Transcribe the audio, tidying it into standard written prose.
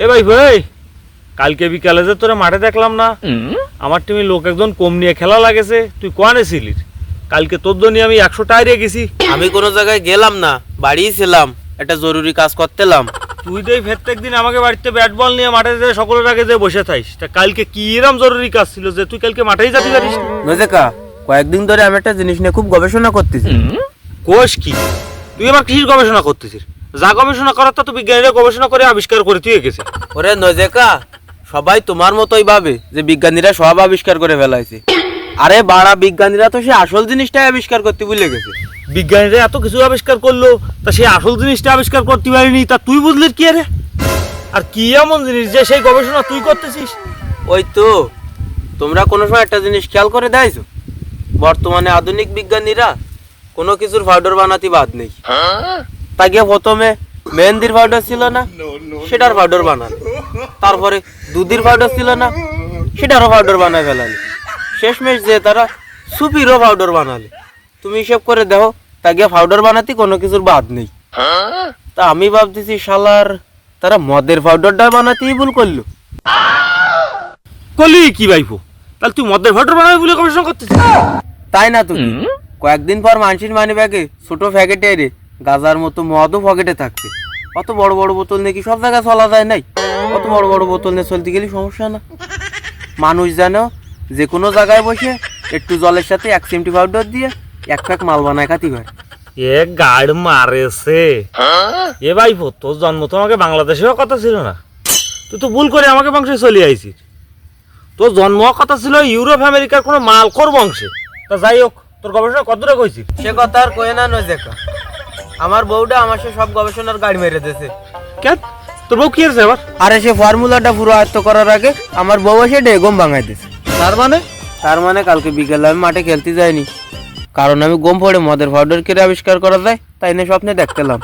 এ ভাই ভাই, কালকে বিকালে যে তোরা মাঠে দেখলাম না, আমার টিমে লোক একজন কম নিয়ে খেলা লাগেছে। তুই কোয়ানে ছিলিস? কালকে তোর জন্য আমি 100 টায়ারে গেছি। আমি কোনো জায়গায় গেলাম না, বাড়িই ছিলাম, একটা জরুরি কাজ করতেলাম। তুই তো প্রত্যেক দিন আমাকে বাড়িতে ব্যাট বল নিয়ে মাঠে যে সকলের আগে যে বসে থাইস, তা কালকে কি এরম জরুরি কাজ ছিল যে তুই কালকে মাঠেই যেতে পারিস? নজেকা, কয়েকদিন ধরে আমি একটা জিনিস নিয়ে খুব গবেষণা করতেছি। কোষ কি? তুই আমার কৃষির গবেষণা করতেছিস? যা গবেষণা করার তা তো বিজ্ঞানীরা গবেষণা করে আবিষ্কার করে তুই গেছে। ওরে নজেকা, সবাই তোমার মতোই ভাবে যে বিজ্ঞানীরা সব আবিষ্কার করে ফেলাইছে। আরে বাড়া, বিজ্ঞানীরা তো সে আসল জিনিসটাই আবিষ্কার করতে ভুলে গেছে। বিজ্ঞানীরা এত কিছু আবিষ্কার করলো, তা সেই আসল জিনিসটা আবিষ্কার করতে পারিনি, তা তুই বুঝলি কি? আরে আর কি এমন জিনিস যে সেই গবেষণা তুই করতেছিস? ওই তো, তোমরা কোনো সময় একটা জিনিস খেয়াল করে দেয়ছো? বর্তমানে আধুনিক বিজ্ঞানীরা কোনো কিছুর পাউডার বানাতে বাদ নেই। তাকে প্রথমে মেহেন্দির পাউডার ছিল না, সেটার পাউডার বানালে। তারপরে দুধের পাউডার ছিল না, সেটারও পাউডার বানায় ফেলালে। শেষমেশ যে তারা সুপিরও পাউডার বানালে। তুমি হিসেব করে দেখো, তাকে পাউডার বানাতে কোনো কিছুর বাদ নেই। তা আমি ভাবতেছি শালার তারা মদের পাউডারটা বানাতেই ভুল করলো। কলি কি ভাইপো, তাহলে তুই মদের ভাটার বানাবি বলে গবেষণা করতেছিস? তাই না তুমি? কয়েকদিন পর মানুষের মানি ব্যাগে ছোট প্যাকেটে রে গাজার মতো মদও পকেটে থাকছে। অত বড় বড় বোতল নিয়ে কি সব জায়গায় চলা যায়? নাই, অত বড় বড় বোতল নিয়ে চলতে গেলে সমস্যা না? মানুষ জানো যে কোনো জায়গায় বসে একটু জলের সাথে 1 চিমটি পাউডার দিয়ে 1 প্যাক মাল বানায় খাতি পারে। এ গাড় মারেছে। এ ভাইপো, তোর জন্ম তো আমাকে বাংলাদেশেও কথা ছিল না, তুই তো ভুল করে আমাকে বংশে চলে আইছিস। তোর জন্ম কথা ছিল ইউরোপ আমেরিকার কোনো মালখোর বংশে। তা যাই হোক, তোর গবেষণা কতটা কইছিস? সে কথা আর কয়ে না নয় দেখা, আমার বউটা আমার সে সব গবেষণার গাড়ি মেরে দিয়েছে। কেন, তোর বউ কি আছে আবার? আরে সে ফর্মুলাটা পুরো আয়ত্ত করার আগে আমার বউ এসে ডেগম ভাঙাই দিয়েছে। তার মানে কালকে বিকেলে আমি মাঠে খেলতে যাইনি, কারণ আমি গম পড়ে মদের পাউডার কেটে আবিষ্কার করা যায় তাই না স্বপ্নে দেখতেলাম।